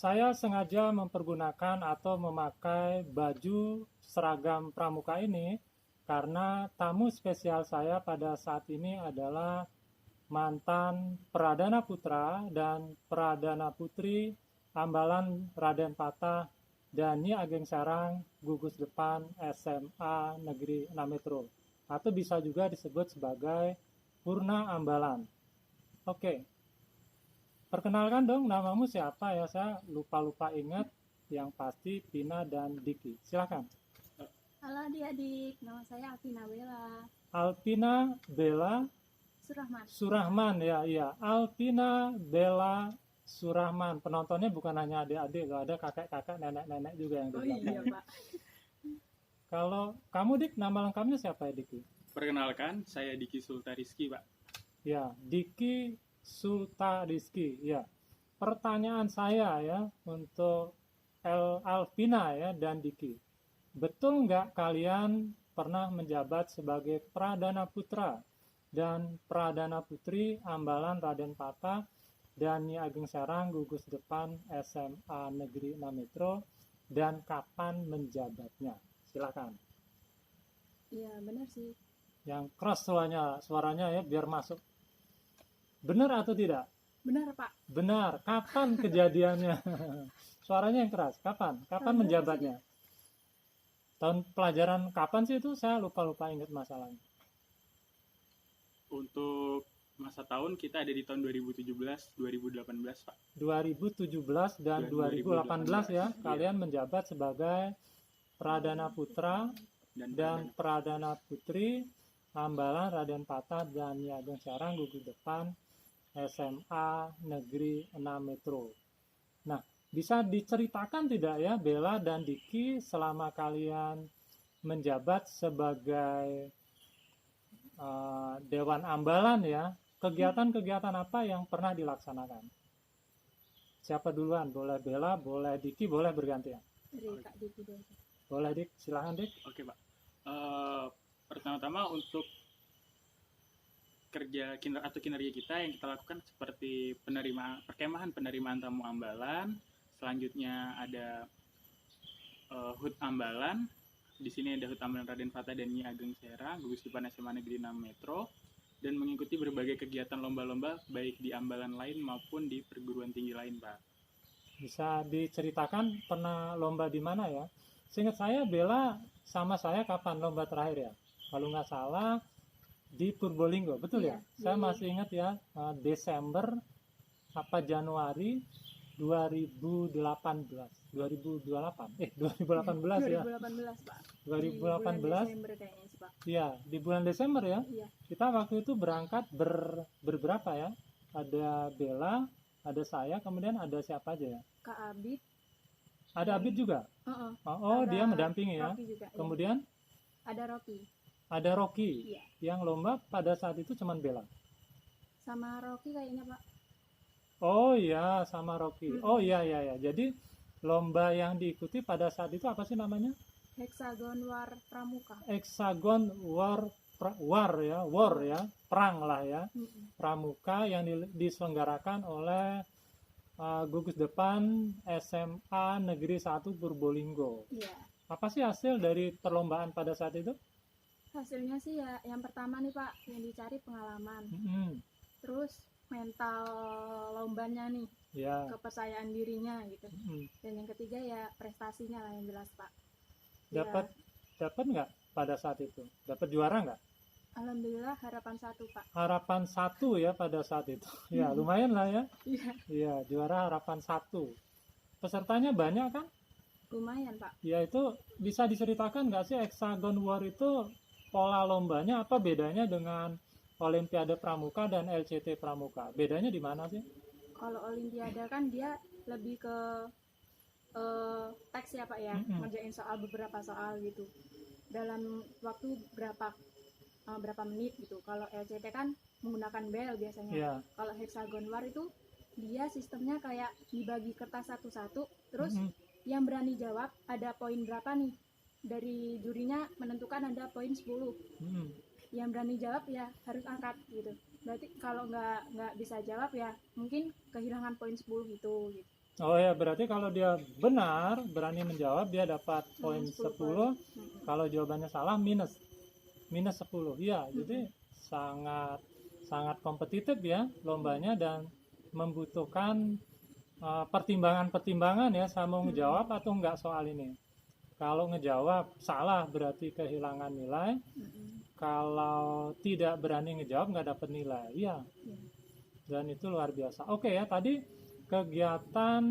saya sengaja mempergunakan atau memakai baju seragam pramuka ini karena tamu spesial saya pada saat ini adalah mantan Pradana Putra dan Pradana Putri Ambalan Raden Patah dan Nyi Ageng Serang Gugus Depan SMA Negeri 6 Metro, atau bisa juga disebut sebagai Purna Ambalan. Oke, perkenalkan dong, namamu siapa ya? Saya lupa-lupa ingat. Yang pasti Pina dan Diki. Silakan. Halo adik-adik, nama saya Alvina Bella Alpina Bella Surahman. Surahman, ya, iya. Alpina Bella Surahman. Penontonnya bukan hanya adik-adik, loh, ada kakek-kakek, nenek-nenek juga yang di Oh belakang. iya Pak. Kalau kamu, Dik, nama lengkapnya siapa ya, Diki? Perkenalkan, saya Diki Sultariski, Pak. Ya, Diki Sultariski. Ya. Pertanyaan saya ya untuk Alvina ya dan Diki. Betul nggak kalian pernah menjabat sebagai Pradana Putra dan Pradana Putri Ambalan Raden Patah dan Nyi Ageng Serang Gugus Depan SMA Negeri 6 Metro, dan kapan menjabatnya? Silakan. Iya benar sih. Yang keras suaranya ya biar masuk. Benar atau tidak? Benar Pak. Benar. Kapan kejadiannya? Suaranya yang keras. Kapan? Kapan menjabatnya? Tahun pelajaran kapan sih itu? Saya lupa ingat masalahnya. Untuk masa tahun kita ada di tahun 2017-2018, Pak. 2017 dan 2018 ya. Iya. Kalian menjabat sebagai Pradana Putra dan Pradana Putri Ambalan Raden Patah dan Nyi Ageng Serang Gugus Depan SMA Negeri 6 Metro. Nah, bisa diceritakan tidak ya Bella dan Diki selama kalian menjabat sebagai Dewan Ambalan ya, kegiatan-kegiatan apa yang pernah dilaksanakan? Siapa duluan? Boleh Bella, boleh Diki, boleh bergantian. Dari Kak Diki dulu. Boleh Dik, silahkan Dik. Oke, Pak. Pertama-tama untuk kinerja kita yang kita lakukan seperti perkemahan penerimaan tamu Ambalan. Selanjutnya ada HUT Ambalan. Di sini ada HUT Ambalan Raden Patah dan Nyi Ageng Serang Gugus Depan SMA Negeri 6 Metro, dan mengikuti berbagai kegiatan lomba-lomba baik di Ambalan lain maupun di perguruan tinggi lain, Pak. Bisa diceritakan pernah lomba di mana ya? Seingat saya Bella sama saya kapan lomba terakhir ya? Kalau nggak salah di Purbolinggo, betul ya? Saya masih ingat ya, Desember apa Januari 2018 ya? 2018 Pak. 2018. Di bulan Desember kayaknya sih Pak. Iya, di bulan Desember ya. Iya. Kita waktu itu berangkat berberapa ya? Ada Bella, ada saya, kemudian ada siapa aja ya? Kak Abid. Ada Abid juga? Oh, dia mendampingi ya. Juga, kemudian ada Rocky. ada Rocky. Iya. Yang lomba pada saat itu cuman Bella. Sama Rocky kayaknya Pak. Oh iya, sama Rocky. Oh iya. Jadi lomba yang diikuti pada saat itu apa sih namanya? Hexagon War Pramuka. Hexagon War ya, perang lah ya. Pramuka yang diselenggarakan oleh Gugus Depan SMA Negeri 1 Purbolinggo. Iya. Apa sih hasil dari perlombaan pada saat itu? Hasilnya sih ya yang pertama nih Pak, yang dicari pengalaman. Terus mental lombanya nih, Ya. kepercayaan dirinya gitu. Dan yang ketiga ya prestasinya lah yang jelas Pak. Dapat nggak pada saat itu? Dapat juara nggak? Alhamdulillah harapan 1 Pak. Harapan 1 ya pada saat itu. Ya lumayan lah ya. Iya. Iya, juara harapan 1. Pesertanya banyak kan? Lumayan Pak. Ya itu bisa diceritakan nggak sih Hexagon War itu pola lombanya apa bedanya dengan Olimpiade Pramuka dan LCT Pramuka? Bedanya di mana sih? Kalau Olimpiade kan dia lebih ke teks ya Pak ya, ngerjain beberapa soal gitu dalam waktu berapa menit gitu. Kalau LCT kan menggunakan bel biasanya. Yeah. Kalau Hexagon War itu dia sistemnya kayak dibagi kertas satu-satu, terus yang berani jawab ada poin berapa nih, dari jurinya menentukan ada poin 10. Yang berani jawab ya harus angkat gitu. Berarti kalau nggak bisa jawab ya mungkin kehilangan poin 10 gitu. Oh ya, berarti kalau dia benar, berani menjawab, dia dapat poin 10. Kalau jawabannya salah, minus 10. Ya, jadi sangat sangat kompetitif ya lombanya, dan membutuhkan pertimbangan-pertimbangan ya, sama ngejawab atau enggak soal ini. Kalau ngejawab salah berarti kehilangan nilai. Kalau tidak berani ngejawab nggak dapat nilai. Ya. Dan itu luar biasa. Oke ya, tadi kegiatan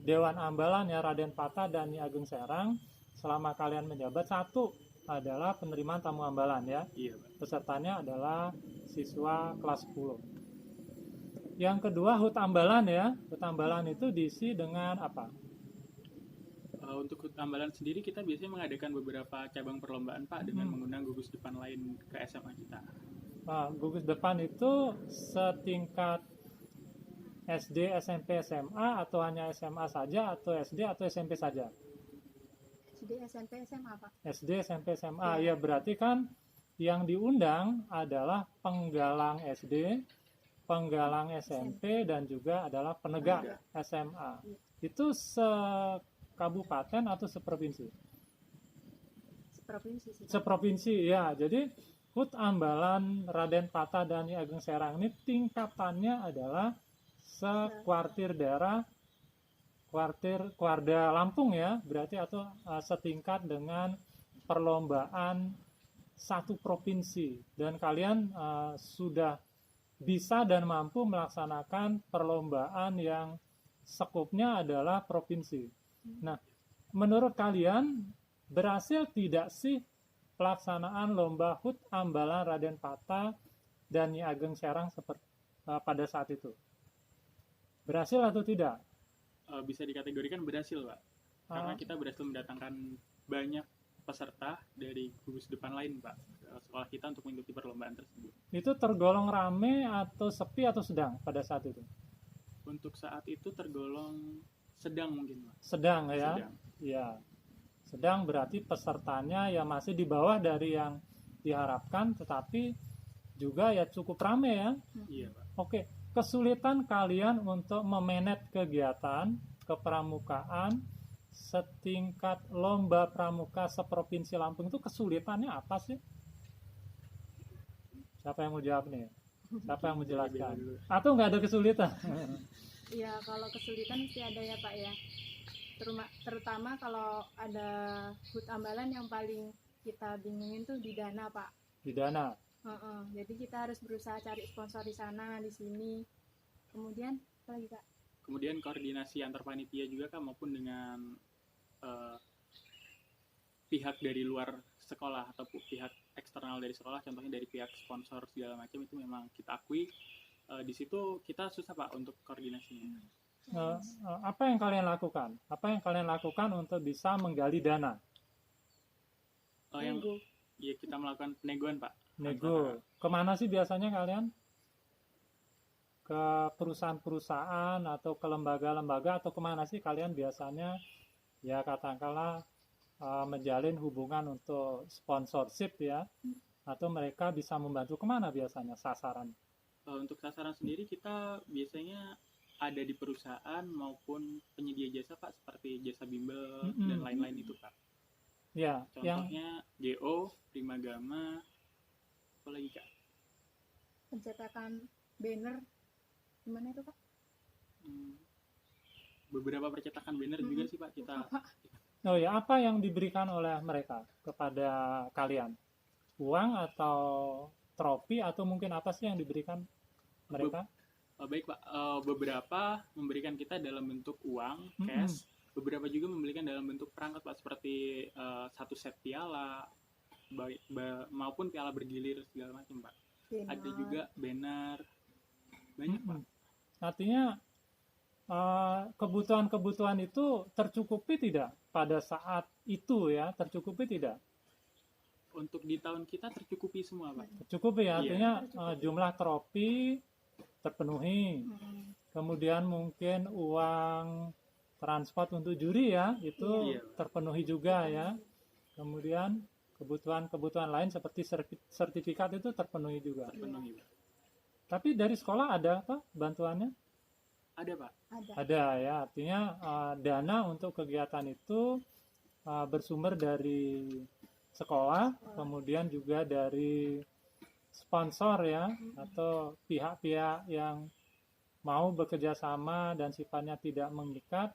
Dewan Ambalan ya, Raden Patah dan Nyi Ageng Serang selama kalian menjabat, satu adalah penerimaan tamu ambalan ya. Iya, Pak. Pesertanya adalah siswa kelas 10. Yang kedua, HUT Ambalan ya. HUT Ambalan itu diisi dengan apa? Untuk HUT Ambalan sendiri kita biasanya mengadakan beberapa cabang perlombaan, Pak, dengan mengundang gugus depan lain ke SMA kita. Nah, gugus depan itu setingkat SD, SMP, SMA, atau hanya SMA saja, atau SD atau SMP saja? SD, SMP, SMA, Pak. SD, SMP, SMA. Ya, berarti kan yang diundang adalah penggalang SD, penggalang SMP, dan juga adalah penegak SMA. Itu sekabupaten atau seprovinsi? Seprovinsi sih, Pak. Seprovinsi ya. Jadi HUT Ambalan Raden Patah dan Nyi Ageng Serang ini tingkatannya adalah sekuartir daerah, kuarda Lampung ya, berarti, atau setingkat dengan perlombaan satu provinsi. Dan kalian sudah bisa dan mampu melaksanakan perlombaan yang sekupnya adalah provinsi. Nah, menurut kalian berhasil tidak sih pelaksanaan lomba HUT Ambalan Raden Patah dan Nyi Ageng Serang seperti pada saat itu? Berhasil atau tidak? Bisa dikategorikan berhasil, Pak. Karena kita berhasil mendatangkan banyak peserta dari gugus depan lain, Pak, ke sekolah kita untuk mengikuti perlombaan tersebut. Itu tergolong rame atau sepi atau sedang pada saat itu? Untuk saat itu tergolong sedang mungkin, Pak. Sedang ya? Sedang. Ya. Sedang berarti pesertanya ya masih di bawah dari yang diharapkan, tetapi juga ya cukup rame ya. Iya, Pak. Oke, kesulitan kalian untuk memanage kegiatan kepramukaan setingkat lomba pramuka seprovinsi Lampung itu kesulitannya apa sih? Siapa yang mau jawab nih? Siapa yang mau jelaskan? Atau nggak ada kesulitan? Ya, kalau kesulitan mesti ada ya, Pak ya. Terutama kalau ada HUT Ambalan, yang paling kita bingungin tuh di dana, Pak. Di dana. Jadi kita harus berusaha cari sponsor di sana, di sini. Kemudian apa lagi, Kak? Kemudian koordinasi antar panitia juga, Kak, maupun dengan pihak dari luar sekolah atau pihak eksternal dari sekolah, contohnya dari pihak sponsor segala macam, itu memang kita akui di situ kita susah, Pak, untuk koordinasinya. Apa yang kalian lakukan? Apa yang kalian lakukan untuk bisa menggali dana? Ya, kita melakukan peneguan, Pak. Nego. Kemana sih biasanya kalian? Ke perusahaan-perusahaan atau ke lembaga-lembaga, atau kemana sih kalian biasanya ya katakanlah menjalin hubungan untuk sponsorship ya, atau mereka bisa membantu, kemana biasanya sasaran? Untuk sasaran sendiri kita biasanya ada di perusahaan maupun penyedia jasa, Pak, seperti jasa bimbel dan lain-lain itu, Pak. Ya, contohnya GO, Primagama, apa lagi, Kak? Pencetakan banner, gimana itu, Pak? Beberapa percetakan banner juga sih, Pak, kita. Oh ya, apa yang diberikan oleh mereka kepada kalian? Uang atau trofi, atau mungkin apa sih yang diberikan mereka? Baik, Pak, beberapa memberikan kita dalam bentuk uang, cash. Beberapa juga memberikan dalam bentuk perangkat, Pak, seperti satu set piala, maupun piala bergilir segala macam, Pak. Ada juga banner, banyak, Pak. Artinya kebutuhan-kebutuhan itu tercukupi tidak pada saat itu ya? Tercukupi tidak? Untuk di tahun kita tercukupi semua, Pak. Tercukupi ya, artinya jumlah trofi terpenuhi. Kemudian mungkin uang transport untuk juri ya, itu terpenuhi juga ya. Kemudian kebutuhan-kebutuhan lain seperti sertifikat itu terpenuhi juga. Terpenuhi, Pak. Tapi dari sekolah ada apa bantuannya? Ada Pak. Ada ya, artinya dana untuk kegiatan itu bersumber dari sekolah, kemudian juga dari sponsor ya, atau pihak-pihak yang mau bekerja sama dan sifatnya tidak mengikat,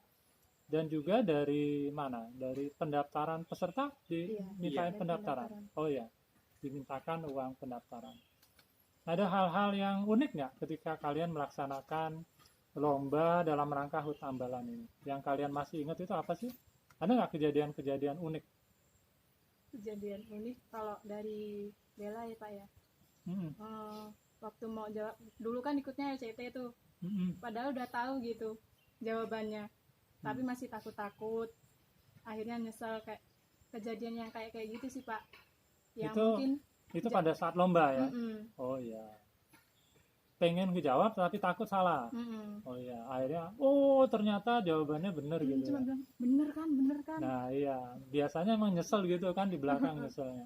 dan juga dari mana? Dari pendaftaran peserta, dimintain Iya, pendaftaran. Oh ya, dimintakan uang pendaftaran. Ada hal-hal yang unik nggak ketika kalian melaksanakan lomba dalam rangka HUT Ambalan ini? Yang kalian masih ingat itu apa sih? Ada nggak kejadian-kejadian unik? Kejadian unik kalau dari Bella ya Pak ya. Waktu mau jawab, dulu kan ikutnya LCT tuh, padahal udah tahu gitu jawabannya, tapi masih takut-takut. Akhirnya nyesel, kayak kejadian yang kayak gitu sih Pak. Yang mungkin itu pada saat lomba ya. Oh iya, pengen ngejawab tapi takut salah. Oh iya, akhirnya ternyata jawabannya benar gitu cuma ya. bilang bener kan. Nah iya, biasanya emang nyesel gitu kan di belakang nyeselnya.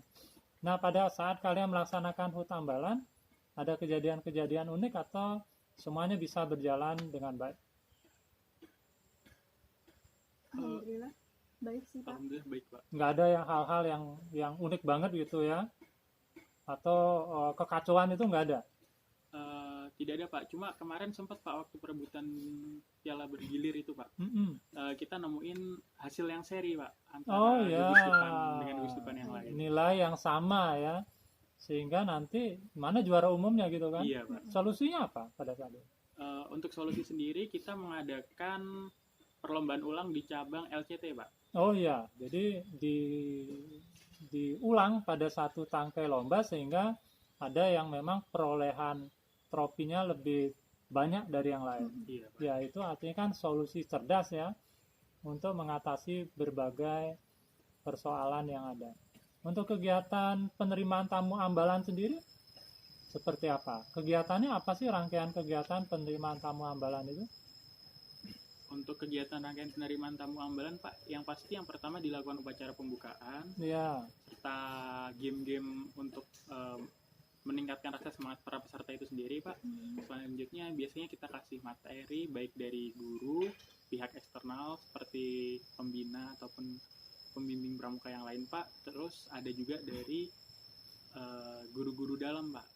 Nah pada saat kalian melaksanakan HUT Ambalan, ada kejadian-kejadian unik atau semuanya bisa berjalan dengan baik? Alhamdulillah baik sih Pak. Alhamdulillah baik Pak. Nggak ada yang hal-hal yang unik banget gitu ya, atau kekacauan itu nggak ada? Tidak ada Pak, cuma kemarin sempat Pak waktu perebutan piala bergilir itu Pak, kita nemuin hasil yang seri Pak antara gugus depan dengan gugus depan yang lain. Nilai yang sama ya, sehingga nanti mana juara umumnya gitu kan? Iya Pak. Solusinya apa pada saat itu? Untuk solusi sendiri kita mengadakan perlombaan ulang di cabang LCT Pak. Oh iya, jadi diulang pada satu tangkai lomba sehingga ada yang memang perolehan trofinya lebih banyak dari yang lain. Iya, Pak. Ya itu artinya kan solusi cerdas ya untuk mengatasi berbagai persoalan yang ada. Untuk kegiatan penerimaan tamu Ambalan sendiri seperti apa? Kegiatannya apa sih, rangkaian kegiatan penerimaan tamu Ambalan itu? Untuk kegiatan rangkaian penerimaan tamu Ambalan Pak, yang pasti yang pertama dilakukan upacara pembukaan, Ya. serta game-game untuk meningkatkan rasa semangat para peserta itu sendiri Pak. Selanjutnya biasanya kita kasih materi baik dari guru, pihak eksternal seperti pembina ataupun pembimbing pramuka yang lain Pak. Terus ada juga dari guru-guru dalam Pak,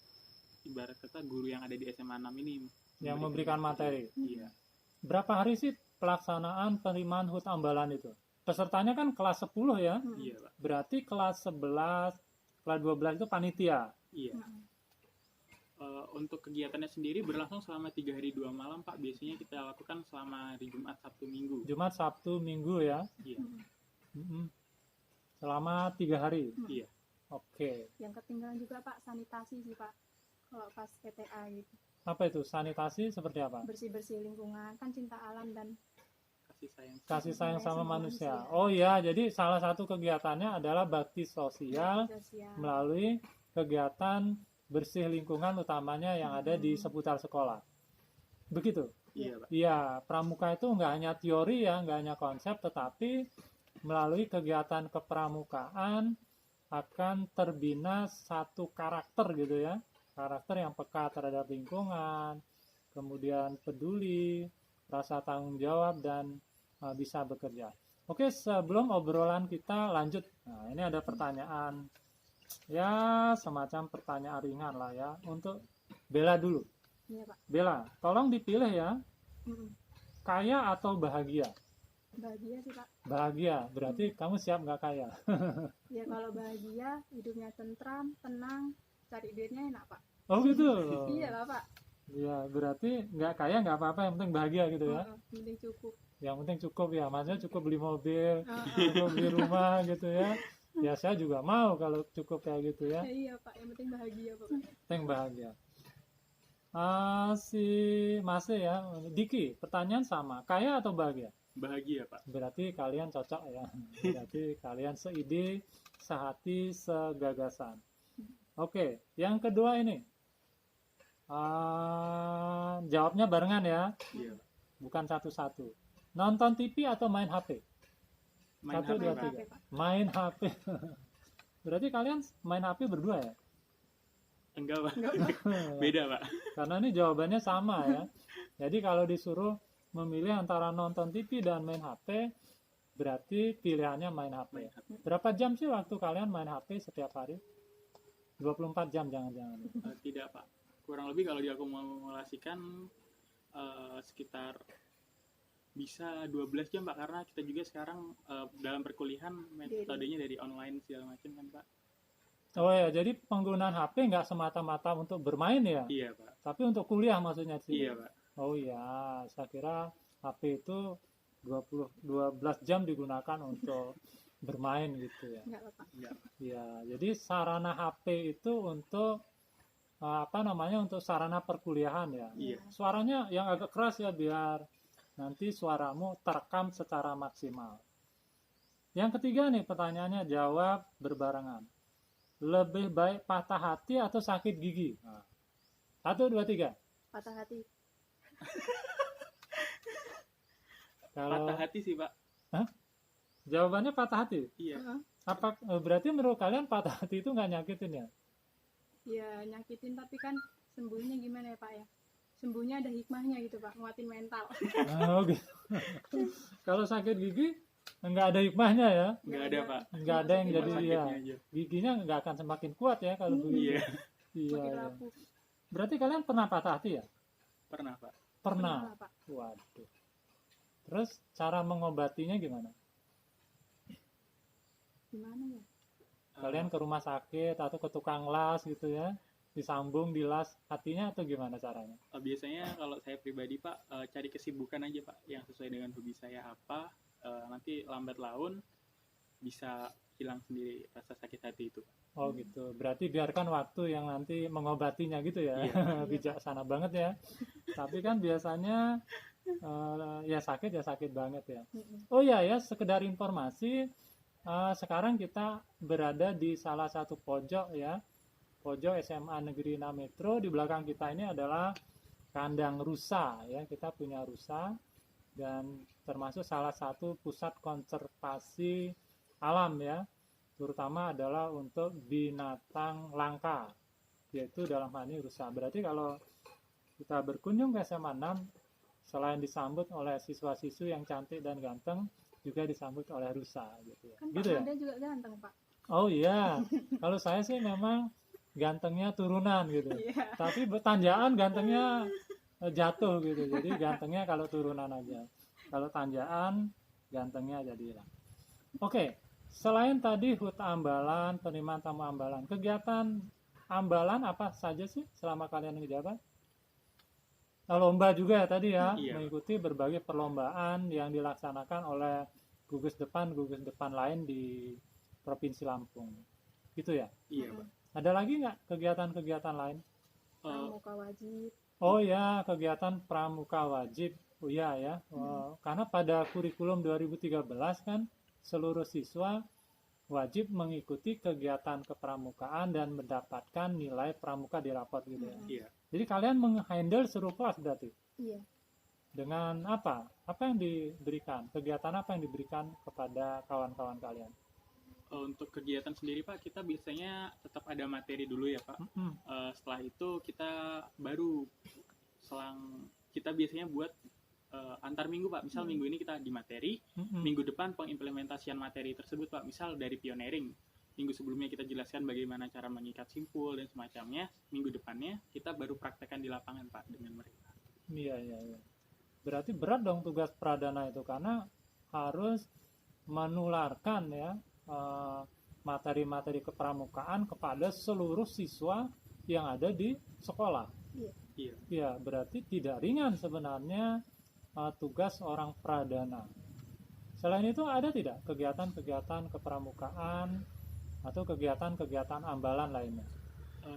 ibarat kata guru yang ada di SMA 6 ini Yang memberikan materi. Iya. Berapa hari sih pelaksanaan penerimaan HUT Ambalan itu? Pesertanya kan kelas 10 ya. Iya Pak. Berarti kelas 11, kelas 12 itu panitia. Iya. Untuk kegiatannya sendiri berlangsung selama 3 hari 2 malam Pak. Biasanya kita lakukan selama hari Jumat, Sabtu, Minggu. Jumat, Sabtu, Minggu ya. Iya. Selama 3 hari. Iya. Oke. Yang ketinggalan juga Pak sanitasi sih Pak, kalau pas PTA gitu. Apa itu sanitasi, seperti apa? Bersih-bersih lingkungan, kan cinta alam dan Kasih sayang sama manusia. Oh ya, jadi salah satu kegiatannya adalah bakti sosial melalui kegiatan bersih lingkungan, utamanya yang ada di seputar sekolah. Begitu? Iya Pak. Iya, pramuka itu nggak hanya teori ya, nggak hanya konsep, tetapi melalui kegiatan kepramukaan akan terbina satu karakter gitu ya, karakter yang peka terhadap lingkungan, kemudian peduli, rasa tanggung jawab, dan bisa bekerja. Oke, sebelum obrolan kita lanjut, nah ini ada pertanyaan, ya semacam pertanyaan ringan lah ya, untuk Bella dulu. Iya Pak. Bella, tolong dipilih ya, kaya atau bahagia? Bahagia sih Pak. Bahagia, berarti kamu siap nggak kaya? Ya kalau bahagia, hidupnya tentram, tenang, cari duitnya enak Pak. Oh gitu? Iya lah Pak. Ya, berarti nggak kaya nggak apa-apa, yang penting bahagia gitu ya? Penting cukup. Yang penting cukup ya, maksudnya cukup beli mobil, cukup beli rumah gitu ya. Ya saya juga mau kalau cukup kayak gitu ya. Iya Pak, yang penting bahagia Pak. Penting bahagia. Si Mase ya, Diki, pertanyaan sama, kaya atau bahagia? Bahagia Pak. Berarti kalian cocok ya. Berarti kalian seide, sehati, segagasan. Oke, yang kedua ini. Jawabnya barengan ya. Iya. Bukan satu-satu. Nonton TV atau main HP? Main 1, 2, HP, 3. Pak. Main HP. Berarti kalian main HP berdua ya? Enggak Pak. Beda Pak. Karena ini jawabannya sama ya. Jadi kalau disuruh memilih antara nonton TV dan main HP, berarti pilihannya main HP. Berapa jam sih waktu kalian main HP setiap hari? 24 jam jangan-jangan. Tidak Pak, kurang lebih kalau diakumulasikan sekitar bisa 12 jam Pak, karena kita juga sekarang dalam perkuliahan metodenya dari online segala macam kan Pak. Oh ya, jadi penggunaan HP nggak semata-mata untuk bermain ya? Iya Pak. Tapi untuk kuliah maksudnya sih? Iya Pak. Oh iya, saya kira HP itu 12 jam digunakan untuk bermain gitu ya. Enggak apa-apa. Ya, jadi sarana HP itu untuk untuk sarana perkuliahan ya. Iya. Suaranya yang agak keras ya biar nanti suaramu terekam secara maksimal. Yang ketiga nih pertanyaannya, jawab berbarengan. Lebih baik patah hati atau sakit gigi? Nah, 1, 2, 3. Patah hati. Kalau Patah hati sih Pak. jawabannya patah hati. Iya. Apa berarti menurut kalian patah hati itu nggak nyakitin ya? Ya nyakitin, tapi kan sembuhnya gimana ya Pak ya? Sembuhnya ada hikmahnya gitu Pak, nguatin mental. Oh gitu. Kalau sakit gigi nggak ada hikmahnya ya? Nggak ada Pak. Nggak ada yang Cuma jadi sakitnya ya. aja. Giginya nggak akan semakin kuat ya kalau begitu. Iya. Iya. Makin Iya. rapuh. Berarti kalian pernah patah hati ya? Pernah Pak. Pernah. Lah, Pak. Waduh. Terus cara mengobatinya gimana? Gimana ya? Kalian ke rumah sakit atau ke tukang las gitu ya? Disambung, dilas hatinya atau gimana caranya? Biasanya kalau saya pribadi Pak, cari kesibukan aja Pak yang sesuai dengan hobi saya apa, nanti lambat laun bisa hilang sendiri rasa sakit hati itu. Oh gitu. Berarti biarkan waktu yang nanti mengobatinya gitu ya. Iya. Bijaksana banget ya. Tapi kan biasanya ya sakit banget ya. Oh iya ya, sekedar informasi, sekarang kita berada di salah satu pojok ya. Pojok SMA Negeri 6 Metro. Di belakang kita ini adalah kandang rusa ya. Kita punya rusa dan termasuk salah satu pusat konservasi alam ya. Terutama adalah untuk binatang langka, yaitu dalam hal ini rusa. Berarti kalau kita berkunjung ke SMA 6, selain disambut oleh siswa-siswi yang cantik dan ganteng, juga disambut oleh rusa gitu ya. Kan Gitu Pak ya? Mada juga ganteng Pak. Oh iya, kalau saya sih memang gantengnya turunan gitu. Iya. Tapi tanjaan gantengnya jatuh gitu. Jadi gantengnya kalau turunan aja. Kalau tanjaan gantengnya jadi hilang. Oke, selain tadi HUT Ambalan, penerimaan tamu Ambalan, kegiatan Ambalan apa saja sih selama kalian menjabat? Lomba juga ya tadi ya, Iya. mengikuti berbagai perlombaan yang dilaksanakan oleh gugus depan lain di Provinsi Lampung. Gitu ya? Iya Pak. Ada lagi nggak kegiatan-kegiatan lain? Pramuka wajib. Oh ya, kegiatan pramuka wajib. Oh iya ya, karena pada kurikulum 2013 kan seluruh siswa wajib mengikuti kegiatan kepramukaan dan mendapatkan nilai pramuka di raport gitu ya. Iya. Jadi kalian menghandle seluruh kelas berarti? Iya. Dengan apa? Apa yang diberikan? Kegiatan apa yang diberikan kepada kawan-kawan kalian? Untuk kegiatan sendiri Pak, kita biasanya tetap ada materi dulu ya Pak. Setelah itu kita baru kita biasanya buat antar minggu Pak. Misal minggu ini kita di materi, minggu depan pengimplementasian materi tersebut Pak. Misal dari pioneering, minggu sebelumnya kita jelaskan bagaimana cara mengikat simpul dan semacamnya. Minggu depannya kita baru praktekkan di lapangan Pak dengan mereka. Iya. Berarti berat dong tugas pradana itu karena harus menularkan ya materi-materi kepramukaan kepada seluruh siswa yang ada di sekolah. Iya. Ya, berarti tidak ringan sebenarnya tugas orang pradana. Selain itu ada tidak kegiatan-kegiatan kepramukaan atau kegiatan-kegiatan ambalan lainnya?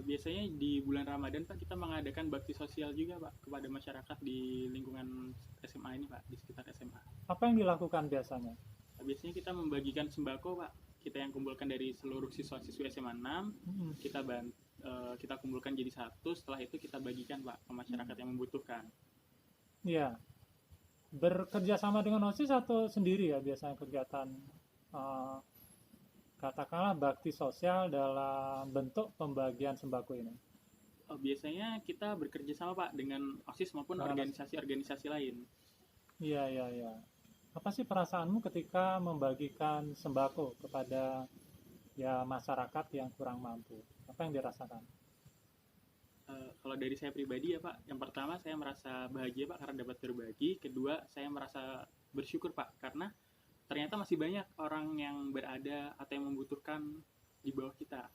Biasanya di bulan Ramadan Pak kita mengadakan bakti sosial juga Pak kepada masyarakat di lingkungan SMA ini Pak, di sekitar SMA. Apa yang dilakukan biasanya? Biasanya kita membagikan sembako Pak. Kita yang kumpulkan dari seluruh siswa-siswi SMA 6, kita kumpulkan jadi satu. Setelah itu kita bagikan Pak ke masyarakat yang membutuhkan. Iya. Bekerja sama dengan OSIS atau sendiri ya biasanya kegiatan katakanlah bakti sosial dalam bentuk pembagian sembako ini? Biasanya kita bekerja sama Pak dengan OSIS maupun organisasi-organisasi lain. Iya, iya, iya. Apa sih perasaanmu ketika membagikan sembako kepada ya masyarakat yang kurang mampu? Apa yang dirasakan? Kalau dari saya pribadi ya Pak, yang pertama saya merasa bahagia Pak karena dapat berbagi. Kedua, saya merasa bersyukur Pak karena ternyata masih banyak orang yang berada atau yang membutuhkan di bawah kita.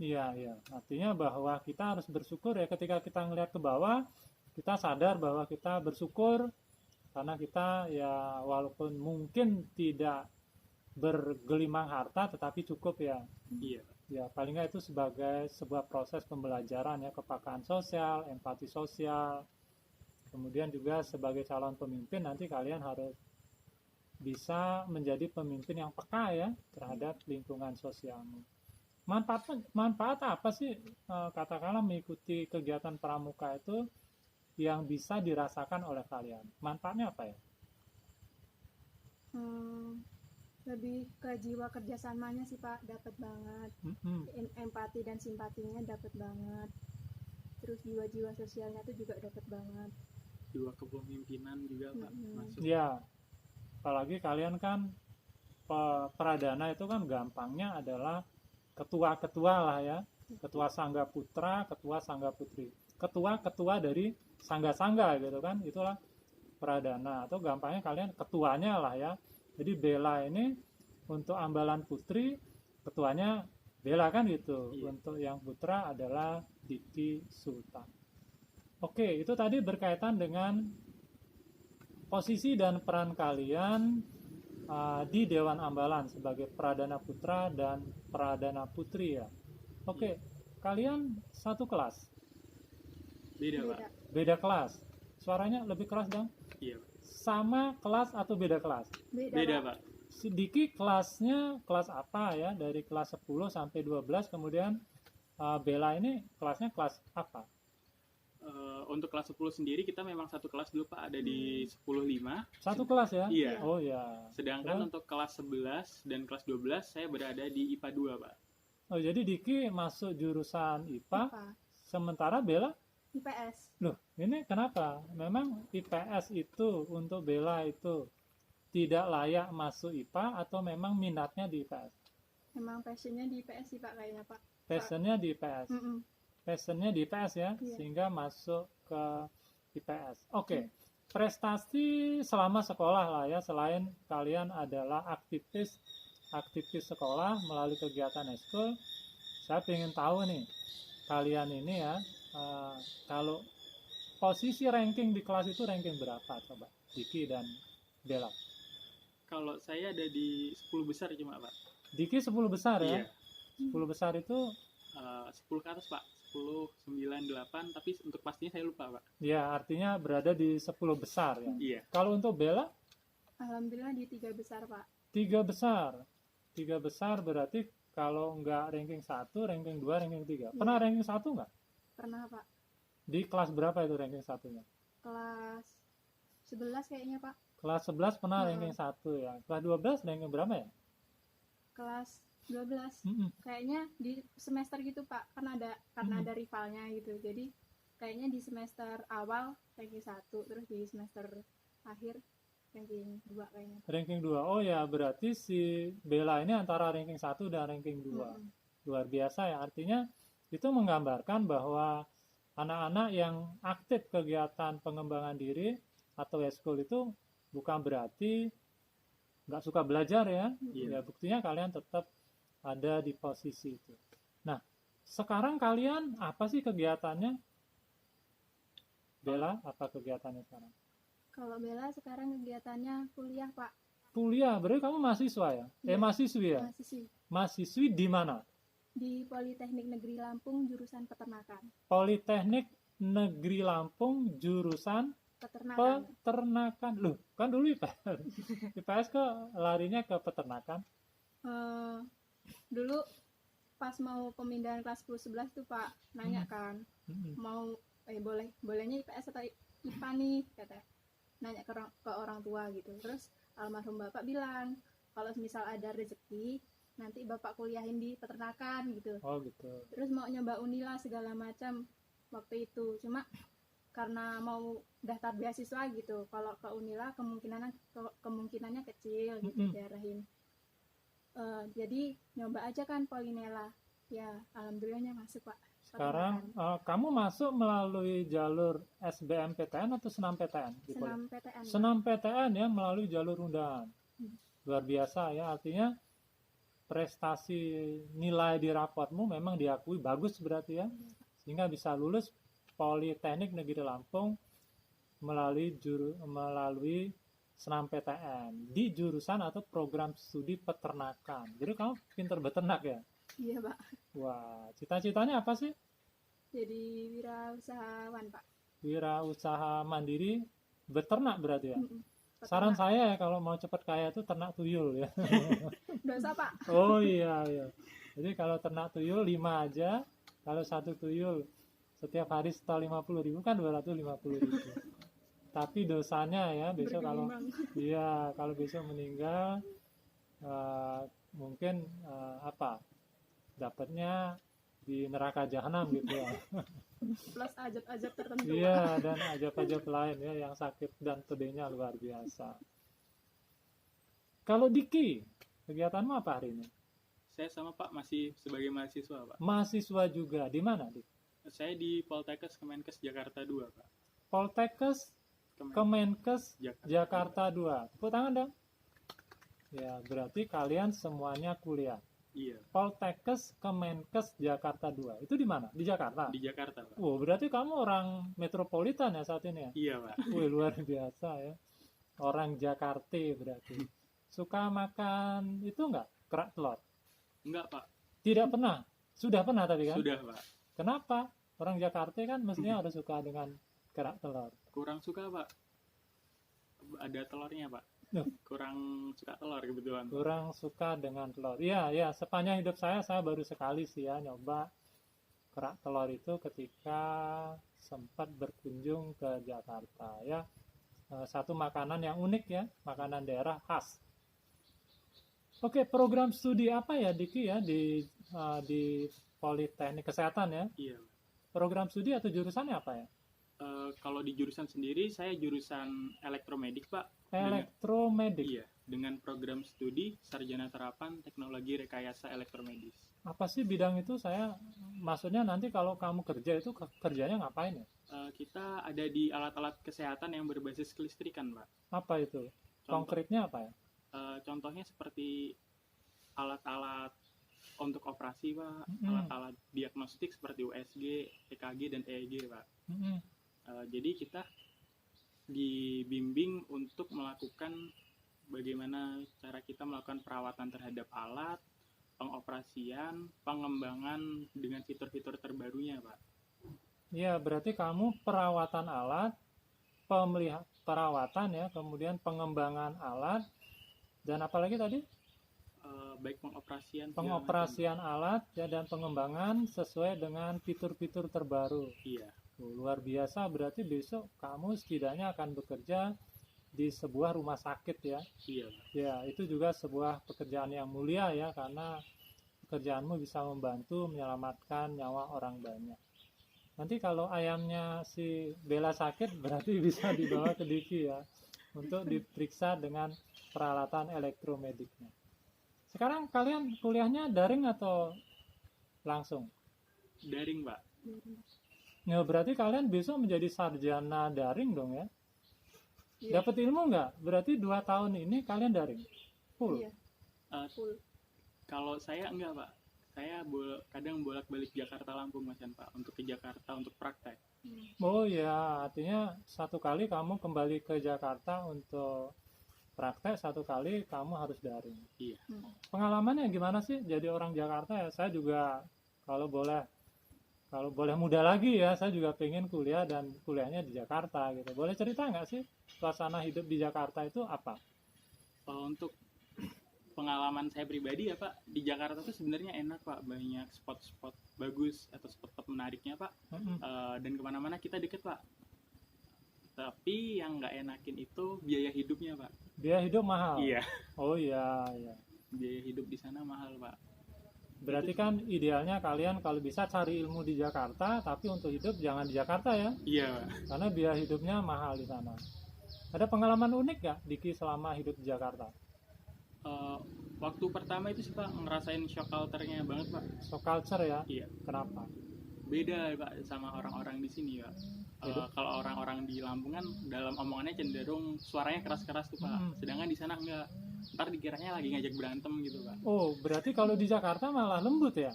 Iya, iya. Artinya bahwa kita harus bersyukur ya ketika kita ngelihat ke bawah, kita sadar bahwa kita bersyukur karena kita ya walaupun mungkin tidak bergelimang harta tetapi cukup ya. Iya. Ya, paling nggak itu sebagai sebuah proses pembelajaran ya, kepekaan sosial, empati sosial. Kemudian juga sebagai calon pemimpin nanti kalian harus bisa menjadi pemimpin yang peka ya terhadap lingkungan sosialmu. Manfaat apa sih katakanlah mengikuti kegiatan pramuka itu yang bisa dirasakan oleh kalian? Manfaatnya apa ya? Lebih ke jiwa kerjasamanya sih Pak, dapat banget. Empati dan simpatinya dapat banget. Terus jiwa-jiwa sosialnya tuh juga dapat banget. Jiwa kepemimpinan juga Pak masuk. Ya, apalagi kalian kan Pradana itu kan gampangnya adalah ketua-ketua lah ya, ketua Sangga Putra, ketua Sangga Putri, ketua-ketua dari sangga-sangga gitu kan, itulah Pradana. Atau gampangnya kalian ketuanya lah ya. Jadi Bella ini untuk Ambalan Putri ketuanya Bella kan gitu. Iya. Untuk yang putra adalah Diki Sultan. Oke, itu tadi berkaitan dengan posisi dan peran kalian di Dewan Ambalan sebagai Pradana Putra dan Pradana Putri ya. Oke, kalian satu kelas. Beda Pak. Beda kelas. Suaranya lebih keras dong. Iya Pak. Sama kelas atau beda kelas? Beda Pak. Si Diki kelasnya kelas apa ya? Dari kelas 10 sampai 12, kemudian Bella ini kelasnya kelas apa? Untuk kelas 10 sendiri kita memang satu kelas dulu Pak, ada di 10.5. Satu kelas ya? Iya. Oh ya. Sedangkan Terus? untuk kelas 11 dan kelas 12 saya berada di IPA 2 Pak. Oh, jadi Diki masuk jurusan IPA, IPA. sementara Bella? IPS. Loh, ini kenapa? Memang IPS itu untuk Bella itu tidak layak masuk IPA atau memang minatnya di IPS? Emang passionnya di IPS sih Pak kayaknya Pak. Passionnya di IPS. Passionnya di IPS ya, Iya. sehingga masuk ke IPS. Oke, prestasi selama sekolah lah ya, selain kalian adalah aktivis sekolah melalui kegiatan eskul, saya ingin tahu nih, kalian ini ya, kalau posisi ranking di kelas itu ranking berapa coba, Diki dan Bella? Kalau saya ada di 10 besar cuma Pak. Diki 10 besar ya? Iya. 10 besar itu 10 ke atas Pak. 10, 9, 8, tapi untuk pastinya saya lupa Pak. ya artinya berada di 10 besar ya. Iya. Kalau untuk Bella? Alhamdulillah di 3 besar Pak. 3 besar. 3 besar berarti kalau nggak ranking 1, ranking 2, ranking 3. Pernah ranking 1 nggak? Pernah Pak. Di kelas berapa itu ranking 1-nya? Kelas 11 kayaknya Pak. Kelas 11 pernah ranking 1 ya. Kelas 12 ranking berapa ya? Kelas 12. Mm-mm. Kayaknya di semester gitu Pak. Karena ada rivalnya gitu. Jadi kayaknya di semester awal ranking 1, terus di semester akhir ranking 2 kayaknya. Ranking 2. Oh ya, berarti si Bella ini antara ranking 1 dan ranking 2. Luar biasa ya. Artinya itu menggambarkan bahwa anak-anak yang aktif kegiatan pengembangan diri atau eskul itu bukan berarti nggak suka belajar ya. Ya buktinya kalian tetap ada di posisi itu. Nah, sekarang kalian apa sih kegiatannya? Bella, apa kegiatannya sekarang? Kalau Bella sekarang kegiatannya kuliah Pak. Kuliah, berarti kamu mahasiswa ya? Iya. Mahasiswi ya? Mahasiswi Mahasiswi di mana? di Politeknik Negeri Lampung jurusan peternakan. Politeknik Negeri Lampung jurusan Peternakan. peternakan. Loh, kan dulu IPS. IPS kok larinya ke peternakan? Dulu pas mau pemindahan kelas 10-11 tuh Pak nanya kan mau bolehnya IPS atau IPA nih kata, nanya ke orang tua gitu. Terus almarhum bapak bilang kalau misal ada rezeki nanti bapak kuliahin di peternakan gitu. Oh gitu. Terus mau nyoba Unila segala macam waktu itu, cuma karena mau daftar beasiswa gitu. Kalau ke Unila kemungkinannya kecil gitu diarahin. Jadi nyoba aja kan Polinela. Ya, alhamdulillahnya masuk, Pak. Sekarang kamu masuk melalui jalur SBMPTN atau SNMPTN? Senam PTN. Senam PTN ya, melalui jalur undangan. Luar biasa ya, artinya prestasi nilai di rapotmu memang diakui bagus berarti ya, sehingga bisa lulus Politeknik Negeri Lampung melalui Senam PTN di jurusan atau program studi peternakan. Jadi kamu pintar beternak ya? Iya, Pak. Wah, cita-citanya apa sih? Jadi wirausahawan, Pak. Wirausaha mandiri beternak berarti ya? Peternak. Saran saya ya, kalau mau cepat kaya itu ternak tuyul ya. Dosa, Pak. Oh iya, iya. Jadi kalau ternak tuyul 5 aja, kalau satu tuyul setiap hari setel 50.000 kan 250.000. Tapi dosanya ya besok kalau besok meninggal mungkin dapatnya di neraka jahanam gitu ya. Plus ajab-ajab tertentu. Iya, dan ajab-ajab lain ya yang sakit dan pedenya luar biasa. Kalau Diki, kegiatanmu apa hari ini? Saya sama Pak masih sebagai mahasiswa, Pak. Mahasiswa juga. Di mana, Dik? Saya di Poltekkes Kemenkes Jakarta 2, Pak. Poltekkes Kemenkes Jakarta 2. Tepuk tangan dong. Ya, berarti kalian semuanya kuliah. Iya. Poltekkes Kemenkes Jakarta 2. Itu di mana? Di Jakarta? Di Jakarta, Pak. Wow, berarti kamu orang metropolitan ya saat ini ya? Iya, Pak. Wih, luar biasa ya. Orang Jakarta berarti. Suka makan itu enggak? Kerak telur? Enggak, Pak. Tidak pernah? Sudah pernah tadi kan? Sudah, Pak. Kenapa? Orang Jakarta kan mestinya harus suka dengan kerak telur. Kurang suka, Pak. Ada telurnya, Pak. Loh. Kurang suka telur kebetulan. Kurang suka dengan telur. Iya, ya, sepanjang hidup saya baru sekali sih ya nyoba kerak telur itu ketika sempat berkunjung ke Jakarta ya. Satu makanan yang unik ya, makanan daerah khas. Oke, program studi apa ya Diki ya di Politeknik Kesehatan ya? Iya. Program studi atau jurusannya apa ya? Kalau di jurusan sendiri saya jurusan elektromedik, Pak. Elektromedik. Iya, dengan program studi Sarjana Terapan Teknologi Rekayasa Elektromedis. Apa sih bidang itu? Saya maksudnya nanti kalau kamu kerja itu kerjanya ngapain ya? Kita ada di alat-alat kesehatan yang berbasis kelistrikan, Pak. Apa itu? Konkretnya apa ya? Contohnya seperti alat-alat untuk operasi, Pak. Alat-alat diagnostik seperti USG, EKG, dan EEG, Pak. Jadi kita dibimbing untuk melakukan bagaimana cara kita melakukan perawatan terhadap alat, pengoperasian, pengembangan dengan fitur-fitur terbarunya, Pak. Iya, berarti kamu perawatan alat, perawatan ya, kemudian pengembangan alat, dan apalagi tadi? Baik pengoperasian alat ya, dan pengembangan sesuai dengan fitur-fitur terbaru. Iya. Luar biasa, berarti besok kamu setidaknya akan bekerja di sebuah rumah sakit ya. Iya. Ya, itu juga sebuah pekerjaan yang mulia ya, karena pekerjaanmu bisa membantu menyelamatkan nyawa orang banyak. Nanti kalau ayamnya si Bella sakit berarti bisa dibawa ke Diki ya untuk diperiksa dengan peralatan elektromediknya. Sekarang kalian kuliahnya daring atau langsung? Daring, Pak. Ya, berarti kalian besok menjadi sarjana daring dong ya? Iya. Dapat ilmu nggak? Berarti 2 tahun ini kalian daring? Full? Iya. Full. Kalau saya enggak, Pak. Saya kadang bolak-balik Jakarta Lampung, Mas Pak, untuk ke Jakarta untuk praktek. Oh ya, artinya satu kali kamu kembali ke Jakarta untuk praktek, satu kali kamu harus daring. Iya. Pengalamannya gimana sih jadi orang Jakarta ya? Saya juga kalau boleh muda lagi ya, saya juga pengen kuliah dan kuliahnya di Jakarta gitu. Boleh cerita nggak sih suasana hidup di Jakarta itu apa? Untuk pengalaman saya pribadi ya, Pak, di Jakarta tuh sebenarnya enak, Pak. Banyak spot-spot bagus atau spot-spot menariknya, Pak. Dan kemana-mana kita deket, Pak. Tapi yang nggak enakin itu biaya hidupnya, Pak. Biaya hidup mahal? Iya. Oh iya, iya. Biaya hidup di sana mahal, Pak. Berarti kan idealnya kalian kalau bisa cari ilmu di Jakarta, tapi untuk hidup jangan di Jakarta ya, Iya Pak. karena biaya hidupnya mahal di sana. Ada pengalaman unik gak Diki selama hidup di Jakarta? Waktu pertama itu sih Pak ngerasain shock culture-nya banget Pak. So culture ya, Iya. kenapa? Beda Pak sama orang-orang di sini Pak. Kalau orang-orang di Lampung kan dalam omongannya cenderung suaranya keras-keras tuh Pak. Sedangkan di sana enggak. Ntar dikiranya lagi ngajak berantem gitu Pak. Oh, berarti kalau di Jakarta malah lembut ya?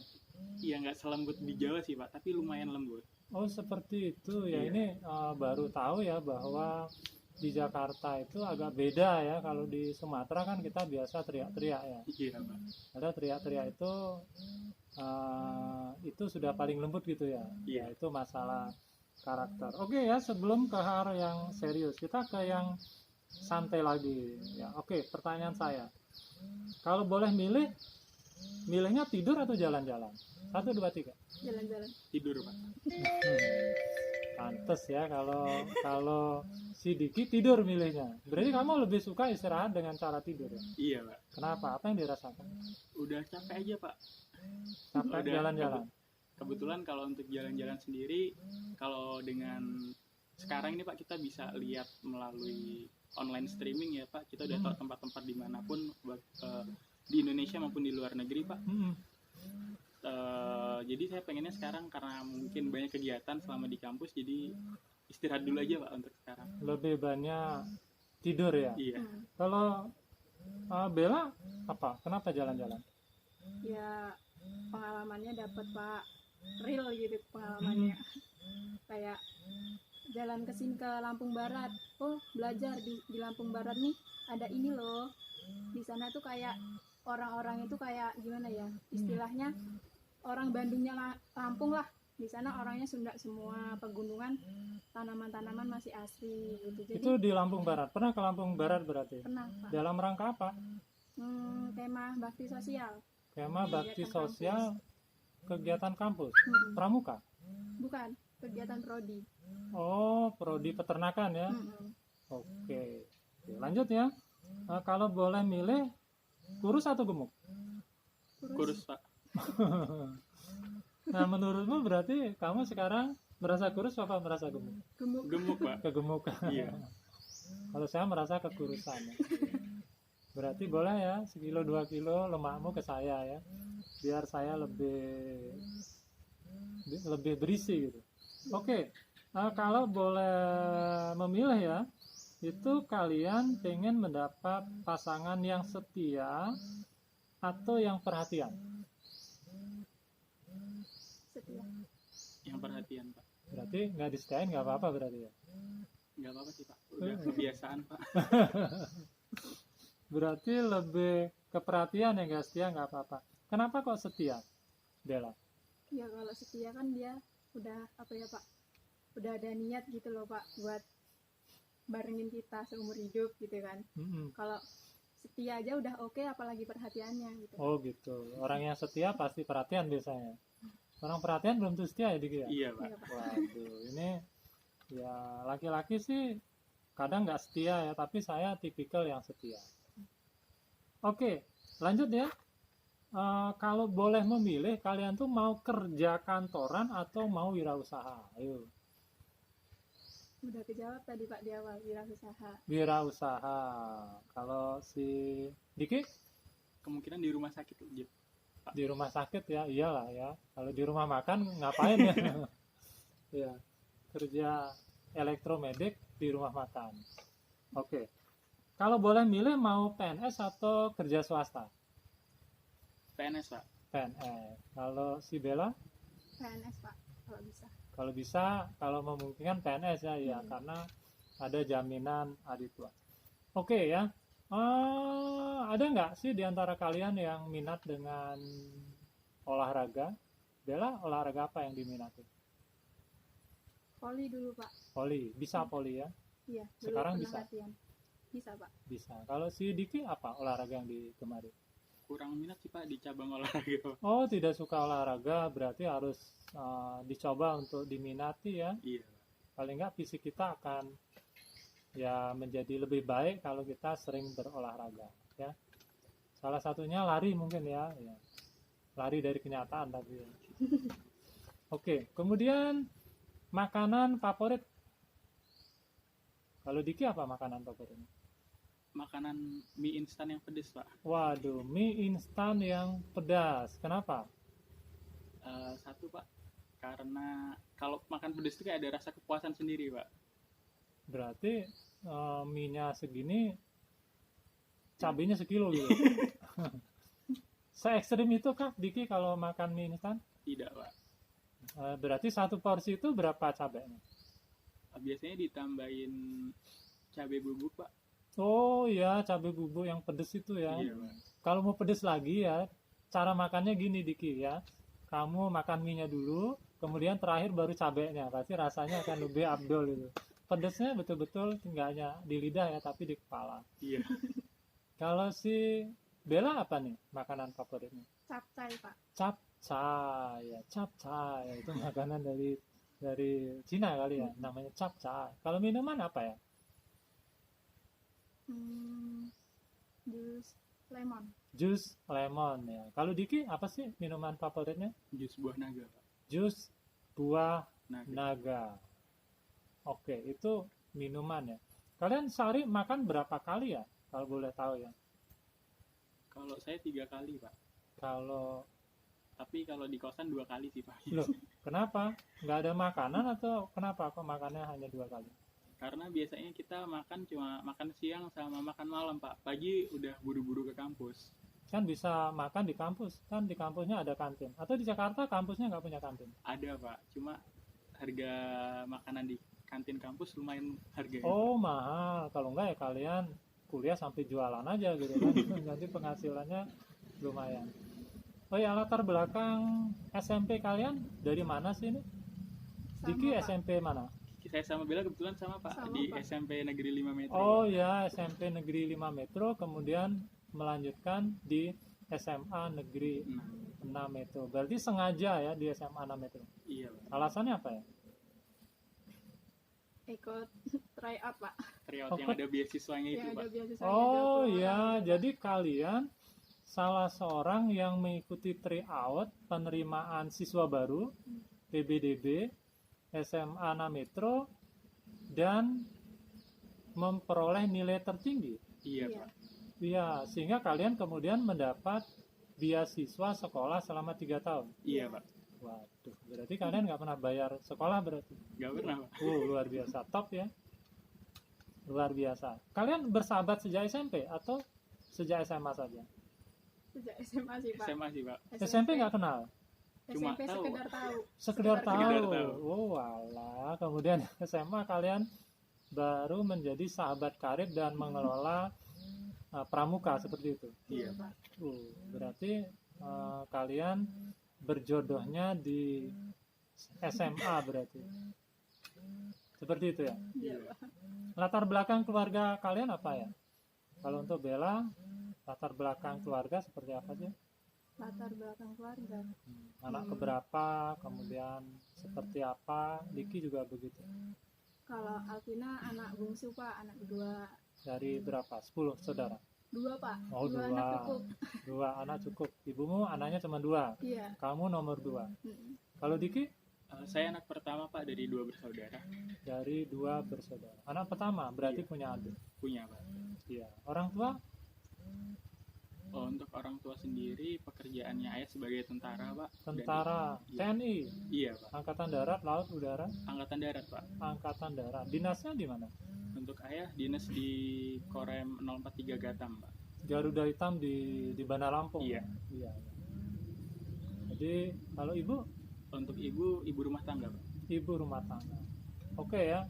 Iya nggak selembut di Jawa sih Pak, tapi lumayan lembut. Oh, seperti itu ya. Iya. Ini baru tahu ya bahwa di Jakarta itu agak beda ya. Kalau di Sumatera kan kita biasa teriak-teriak ya. Iya Pak. Ada teriak-teriak itu sudah paling lembut gitu ya. Iya. Ya, itu masalah karakter. Oke ya, sebelum ke hal yang serius, kita ke yang santai lagi. Ya, oke, pertanyaan saya. Kalau boleh milih, milihnya tidur atau jalan-jalan? 1, 2, 3. Jalan-jalan. Tidur Pak. Pantes ya kalau si Diki tidur milihnya. Berarti kamu lebih suka istirahat dengan cara tidur ya? Iya Pak. Kenapa? Apa yang dirasakan? Udah capek aja Pak. Capek Udah, jalan-jalan. Kebetulan kalau untuk jalan-jalan sendiri, kalau dengan sekarang ini Pak kita bisa lihat melalui online streaming ya Pak. Kita udah tahu tempat-tempat dimanapun di Indonesia maupun di luar negeri Pak. Jadi saya pengennya sekarang karena mungkin banyak kegiatan selama di kampus, jadi istirahat dulu aja Pak untuk sekarang. Lebih banyak tidur ya. Iya. Kalau Bella apa? Kenapa jalan-jalan? Ya pengalamannya dapat Pak, real gitu pengalamannya. Kayak jalan kesini ke Lampung Barat, oh belajar di Lampung Barat nih ada ini loh. Di sana tuh kayak orang-orang itu kayak gimana ya istilahnya, orang Bandungnya Lampung lah. Di sana orangnya Sunda semua, pegunungan, tanaman-tanaman masih asli gitu. Jadi Itu di Lampung Barat. Pernah ke Lampung Barat berarti? pernah Pak. Dalam rangka apa? Tema bakti sosial. Kema bakti Kegiatan sosial kegiatan kampus. Mm-mm. Pramuka. Bukan, kegiatan prodi. Oh, prodi peternakan ya. Mm-mm. Oke. Lanjut ya. Kalau boleh milih kurus atau gemuk? Kurus Pak. Nah, menurutmu berarti kamu sekarang merasa kurus apa merasa gemuk? Gemuk. Gemuk Pak. Kegemukan. Iya. Kalau saya merasa kekurusan. Ya. Berarti boleh ya 1-2 kilo lemakmu ke saya ya, biar saya lebih berisi gitu. Oke. Kalau boleh memilih ya, itu kalian pengen mendapat pasangan yang setia atau yang perhatian? Setia. Yang perhatian Pak. Berarti nggak disetiain nggak apa-apa berarti ya? Nggak apa-apa sih Pak. Udah kebiasaan Pak. Berarti lebih ke perhatian ya, nggak setia nggak apa-apa. Kenapa kok setia, Bella? Ya kalau setia kan dia udah apa ya Pak, udah ada niat gitu loh Pak buat barengin kita seumur hidup gitu kan. Kalau setia aja udah oke, apalagi perhatiannya gitu. Oh gitu. Orang yang setia pasti perhatian biasanya. Orang perhatian belum tentu setia ya Diki ya? Iya Pak. Iya, Pak. Waduh, ini ya laki-laki sih kadang nggak setia ya, tapi saya tipikal yang setia. Oke, lanjut ya. Kalau boleh memilih, kalian tuh mau kerja kantoran atau mau wirausaha? Ayo. Udah kejawab tadi Pak di awal, wirausaha. Wirausaha. Kalau si Diki Kemungkinan di rumah sakit aja. di rumah sakit ya, iyalah ya. Kalau di rumah makan ngapain ya? Ya, kerja elektromedik di rumah makan. Oke. Kalau boleh milih mau PNS atau kerja swasta? PNS Pak. PNS. Kalau si Bella? PNS Pak kalau bisa. Kalau bisa, kalau memungkinkan PNS ya, ya karena ada jaminan hari tua. Oke ya. Ada nggak sih di antara kalian yang minat dengan olahraga? Bella, olahraga apa yang diminati? Poli dulu Pak. Voli, bisa voli ya? Iya. Dulu Sekarang pernah bisa? latihan. Bisa Pak. Bisa. Kalau si Diki apa olahraga yang digemari? Kurang minat sih Pak di cabang olahraga Pak. Oh, tidak suka olahraga, berarti harus dicoba untuk diminati ya. Iya. Paling nggak fisik kita akan ya menjadi lebih baik kalau kita sering berolahraga ya. Salah satunya lari mungkin ya. lari dari kenyataan tapi ya. Oke, kemudian makanan favorit. Kalau Diki apa makanan favoritnya? Makanan mie instan yang pedes, Pak. Waduh, mie instan yang pedas. Kenapa? Satu, Pak, karena kalau makan pedes itu kayak ada rasa kepuasan sendiri, Pak. Berarti mie-nya segini, cabenya sekilo gitu. Se-ekstrim itu kah Diki kalau makan mie instan? Tidak, Pak. Berarti satu porsi itu berapa cabenya? Biasanya ditambahin cabai bubuk, Pak. Oh ya, cabai bubuk yang pedes itu ya. Iya, Pak. Kalau mau pedes lagi ya, cara makannya gini Diki ya. Kamu makan mie-nya dulu, kemudian terakhir baru cabenya. Pasti rasanya akan lebih abdol itu. Pedesnya betul-betul tinggal hanya di lidah ya, tapi di kepala. Iya. Kalau si Bella apa nih makanan favoritnya? Capcay, Pak. Capcay ya, capcay itu makanan dari Cina kali ya, namanya capcay. Kalau minuman apa ya? Jus lemon. Jus lemon ya. Kalau Diki apa sih minuman favoritnya? Jus buah naga, Pak. Jus buah Naga. naga. Oke, itu minuman ya. Kalian sehari makan berapa kali ya? Kalau boleh tahu ya. Kalau saya 3 kali, Pak. Kalau Tapi kalau di kosan 2 kali sih, Pak. loh, kenapa? Nggak ada makanan atau kenapa kok makannya hanya 2 kali? Karena biasanya kita makan cuma makan siang sama makan malam, Pak. Pagi udah buru-buru ke kampus. Kan bisa makan di kampus, kan di kampusnya ada kantin. Atau di Jakarta kampusnya nggak punya kantin? Ada, Pak. Cuma harga makanan di kantin kampus lumayan harganya. Oh mahal, kalau enggak ya kalian kuliah sampai jualan aja gitu kan. Nanti penghasilannya lumayan. Oh ya, latar belakang SMP kalian dari mana sih ini? Sama, Diki Pak. SMP mana? Saya sama Bella kebetulan sama, Pak. Sama, Di Pak. SMP Negeri 5 Metro. Oh ya, SMP Negeri 5 Metro, kemudian melanjutkan di SMA Negeri Nah, 6 Metro. Berarti sengaja ya di SMA 6 Metro. iya, Pak. Alasannya apa ya? Ikut try out, Pak. Tryout Oh, yang ada beasiswanya itu, Yang Pak. ada beasiswa. Oh ya, jadi kalian salah seorang yang mengikuti tryout penerimaan siswa baru PBDB SMA 6 Metro dan memperoleh nilai tertinggi. Iya, Iya. Pak. Iya, sehingga kalian kemudian mendapat beasiswa sekolah selama 3 tahun. Iya, Pak. Waduh, berarti kalian nggak pernah bayar sekolah berarti. Gak pernah, Pak. Luar biasa, top ya. Luar biasa. Kalian bersahabat sejak SMP atau sejak SMA saja? Sejak SMA sih, Pak. SMA sih, Pak. SMP nggak kenal? Cuma SMP tahu. sekedar tahu. Sekedar Sekedar tahu. tahu. Oh, walah. Kemudian SMA kalian baru menjadi sahabat karib dan mengelola pramuka seperti itu. Iya, Pak. Berarti kalian berjodohnya di SMA berarti. Seperti itu ya. Iya, Pak. Latar belakang keluarga kalian apa ya? Kalau untuk Bella, latar belakang keluarga seperti apa sih? Latar belakang keluarga. Anak keberapa, kemudian seperti apa? Diki juga begitu. Kalau Alvina anak bungsu, Pak, anak kedua. Dari berapa? 10 saudara? 2, Pak. Oh, 2 2. anak cukup. 2 anak cukup. Ibumu anaknya cuma 2. Iya. Kamu nomor 2. Mm. Kalau Diki? Saya anak pertama, Pak, dari 2 bersaudara. Dari 2 bersaudara. Anak pertama berarti Iya. punya adik. Punya, Pak. Iya. Orang tua? Oh, untuk orang tua sendiri, pekerjaannya ayah sebagai tentara, Pak. Tentara, Iya. TNI, Iya, Pak. Angkatan Darat, Laut, Udara, Angkatan Darat, Pak. Angkatan Darat. Dinasnya di mana? Untuk ayah dinas di Korem 043 Gatam, Pak. Garuda Hitam di Bandar Lampung. Iya. Iya. Jadi kalau ibu, Untuk ibu rumah tangga, Pak. ibu rumah tangga. Oke ya.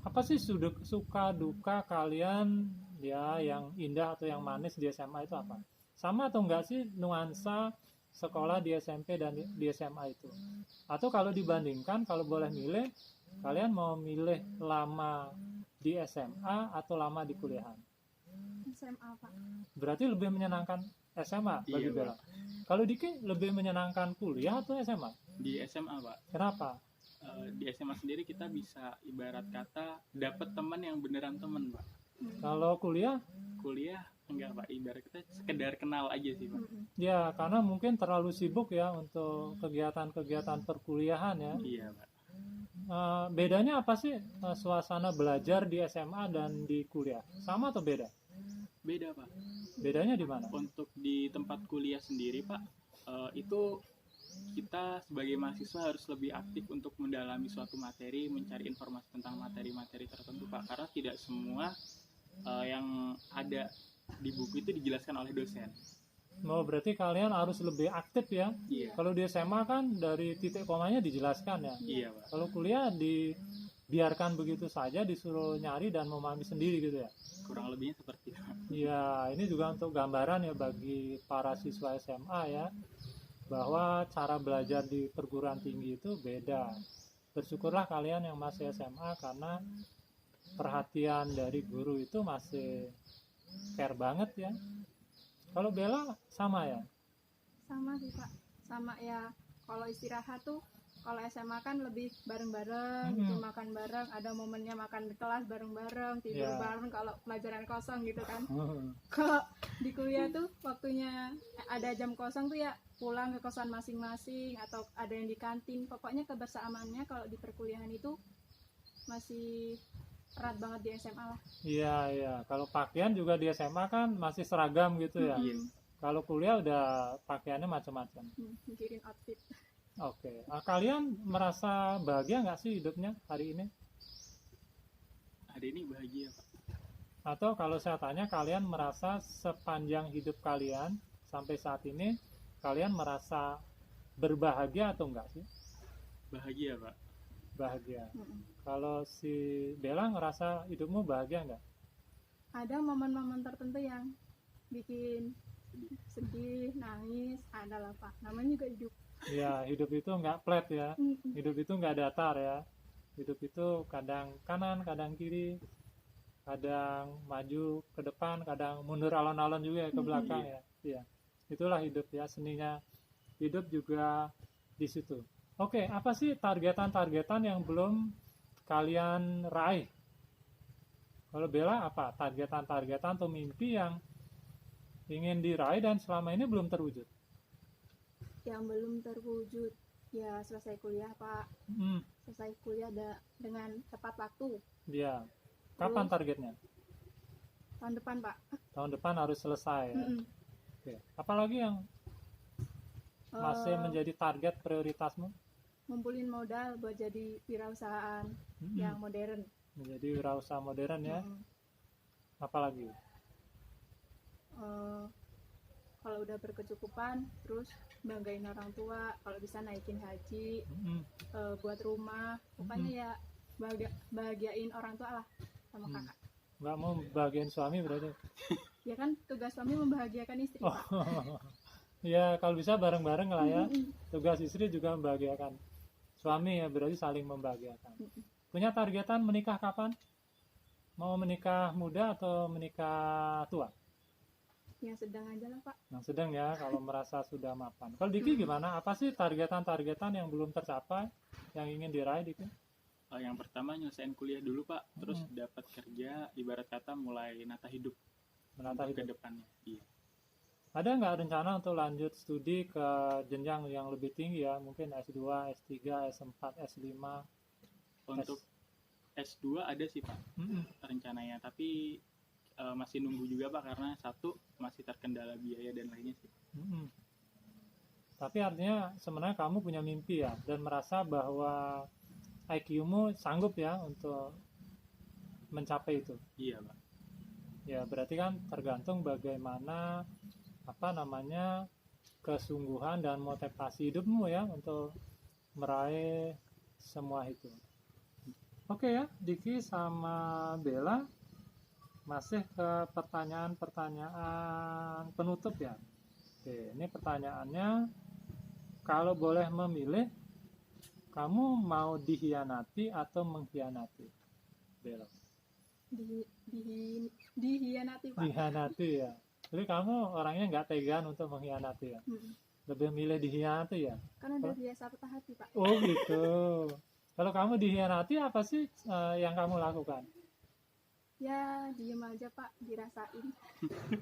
Apa sih suka duka kalian ya yang indah atau yang manis di SMA itu apa? Sama atau enggak sih nuansa sekolah di SMP dan di SMA itu? Atau kalau dibandingkan, kalau boleh milih, kalian mau milih lama di SMA atau lama di kuliahan? SMA, Pak. Berarti lebih menyenangkan SMA bagi Iya, Bella. Kalau Diki lebih menyenangkan kuliah atau SMA? Di SMA, Pak. Kenapa? Di SMA sendiri kita bisa ibarat kata dapat teman yang beneran teman, Pak. Kalau kuliah, Kuliah Enggak Pak, ibarat kita sekedar kenal aja sih Pak. Ya, karena mungkin terlalu sibuk ya untuk kegiatan-kegiatan perkuliahan ya. Iya Pak. Bedanya apa sih suasana belajar di SMA dan di kuliah? Sama atau beda? Beda Pak. Bedanya di mana? Untuk di tempat kuliah sendiri Pak, itu kita sebagai mahasiswa harus lebih aktif untuk mendalami suatu materi, mencari informasi tentang materi-materi tertentu Pak, karena tidak semua yang ada di buku itu dijelaskan oleh dosen. Oh, berarti kalian harus lebih aktif ya. Iya. Kalau di SMA kan dari titik komanya dijelaskan ya. Iya Pak. Kalau kuliah dibiarkan begitu saja, disuruh nyari dan memahami sendiri gitu ya. Kurang lebihnya seperti itu. Ya, ini juga untuk gambaran ya bagi para siswa SMA ya, bahwa cara belajar di perguruan tinggi itu beda. Bersyukurlah kalian yang masih SMA karena perhatian dari guru itu masih care banget ya. Kalau Bella sama ya? Sama sih Pak, sama ya. Kalau istirahat tuh, kalau SMA kan lebih bareng-bareng, gitu, makan bareng, ada momennya makan di kelas bareng-bareng, tidur Ya. bareng kalau pelajaran kosong gitu kan. Kalau di kuliah tuh waktunya ada jam kosong tuh ya pulang ke kosan masing-masing atau ada yang di kantin. Pokoknya kebersamaannya kalau di perkuliahan itu masih erat banget di SMA lah. Iya, iya. Kalau pakaian juga di SMA kan masih seragam gitu ya. Iya. Kalau kuliah udah pakaiannya macam-macam. Mikirin outfit. Oke. Kalian merasa bahagia nggak sih hidupnya hari ini? Hari ini bahagia Pak. Atau kalau saya tanya, kalian merasa sepanjang hidup kalian sampai saat ini, kalian merasa berbahagia atau enggak sih? Bahagia Pak. Bahagia. Kalau si Bella ngerasa hidupmu bahagia nggak? Ada momen-momen tertentu yang bikin sedih, nangis, ada lah Pak. Namanya juga hidup. Ya, hidup itu nggak flat ya. Hidup itu nggak datar ya. Hidup itu kadang kanan, kadang kiri, kadang maju ke depan, kadang mundur alon-alon juga ya ke belakang ya. Iya. Itulah hidup ya, seninya hidup juga di situ. Oke, apa sih targetan-targetan yang belum kalian raih? Kalau Bella apa? Targetan-targetan atau mimpi yang ingin diraih dan selama ini belum terwujud? Yang belum terwujud ya selesai kuliah Pak. Selesai kuliah dengan tepat waktu. Ya. Kapan targetnya? Tahun depan Pak. Tahun depan harus selesai ya. Oke. Apalagi yang masih menjadi target prioritasmu? Ngumpulin modal buat jadi wirausahaan yang modern. Menjadi wirausaha modern ya. Apalagi? Kalau udah berkecukupan, terus banggain orang tua, kalau bisa naikin haji, buat rumah, pokoknya ya bahagiain orang tua lah sama kakak. Nggak mau bagian suami berarti? Ya kan tugas suami membahagiakan istri Pak. Ya kalau bisa bareng-bareng lah ya. Tugas istri juga membahagiakan suami ya, berarti saling membahagiakan. Punya targetan menikah kapan? Mau menikah muda atau menikah tua? Yang sedang aja lah Pak. Yang sedang ya, kalau merasa sudah mapan. Kalau Diki gimana? Apa sih targetan-targetan yang belum tercapai, yang ingin diraih Diki? Yang pertama nyelesain kuliah dulu Pak, terus dapat kerja, ibarat kata mulai nata hidup. Menata ke hidup. depannya. Iya. Ada nggak rencana untuk lanjut studi ke jenjang yang lebih tinggi ya? Mungkin S2, S3, S4, S5? Untuk S2 ada sih Pak rencananya, tapi masih nunggu juga Pak, karena satu masih terkendala biaya dan lainnya sih. Tapi artinya sebenarnya kamu punya mimpi ya, dan merasa bahwa IQ-mu sanggup ya untuk mencapai itu. Iya Pak. Ya berarti kan tergantung bagaimana kesungguhan dan motivasi hidupmu ya untuk meraih semua itu. Oke ya, Diki sama Bella masih ke pertanyaan-pertanyaan penutup ya. Oke, ini pertanyaannya, kalau boleh memilih, kamu mau dihianati atau mengkhianati? Bella. Dihianati Pak. Dihianati ya. Jadi kamu orangnya nggak tegaan untuk mengkhianati ya? Lebih milih dihianati ya? Kan udah biasa patah hati Pak. Oh gitu. Kalau kamu dihianati, apa sih yang kamu lakukan? Ya diem aja Pak, dirasain.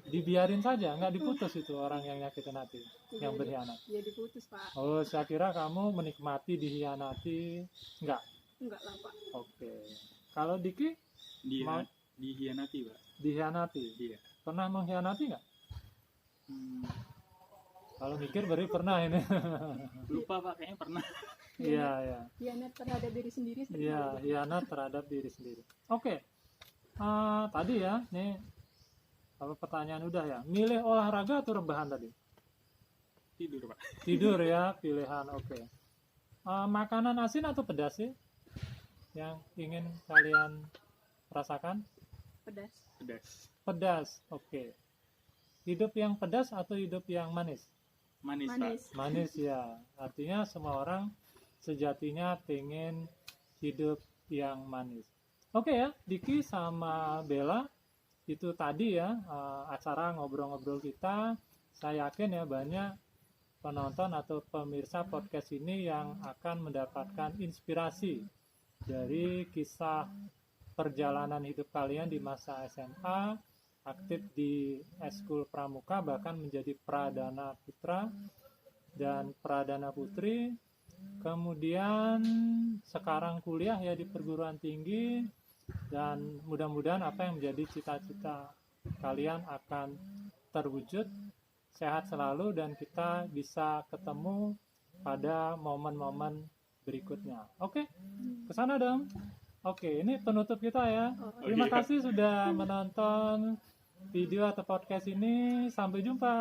Dibiarin saja, nggak diputus itu orang yang nyakitin hati, yang Jadi- berkhianat. Ya diputus Pak. Oh, saya kira kamu menikmati dikhianati. Enggak. Enggak lah Pak. Oke. Kalau Diki Mau- Dihianati, Pak. dikhianati. Iya. Pernah mengkhianati nggak? Hmm, Kalau mikir berarti pernah ini. lupa Pak, kayaknya pernah. Iya, iya. Hianat terhadap diri sendiri sering Iya, banget. khianat terhadap diri sendiri. Oke. Tadi ya, nih apa pertanyaan udah ya. Milih olahraga atau rebahan tadi? Tidur, Pak. Tidur ya, pilihan. Oke. Makanan asin atau pedas sih yang ingin kalian rasakan? Pedas. Pedas. Pedas. Oke. Hidup yang pedas atau hidup yang manis? Manis, Pak. Manis. Manis ya. Artinya semua orang sejatinya pengen hidup yang manis. Oke ya, Diki sama Bella itu tadi ya acara ngobrol-ngobrol kita. Saya yakin ya banyak penonton atau pemirsa podcast ini yang akan mendapatkan inspirasi dari kisah perjalanan hidup kalian di masa SMA, aktif di Eskul Pramuka, bahkan menjadi Pradana Putra dan Pradana Putri, kemudian sekarang kuliah ya di perguruan tinggi, dan mudah-mudahan apa yang menjadi cita-cita kalian akan terwujud. Sehat selalu dan kita bisa ketemu pada momen-momen berikutnya. Oke, kesana dong. Oke, ini penutup kita ya. Oh, Terima Oke. kasih sudah menonton video atau podcast ini. Sampai jumpa.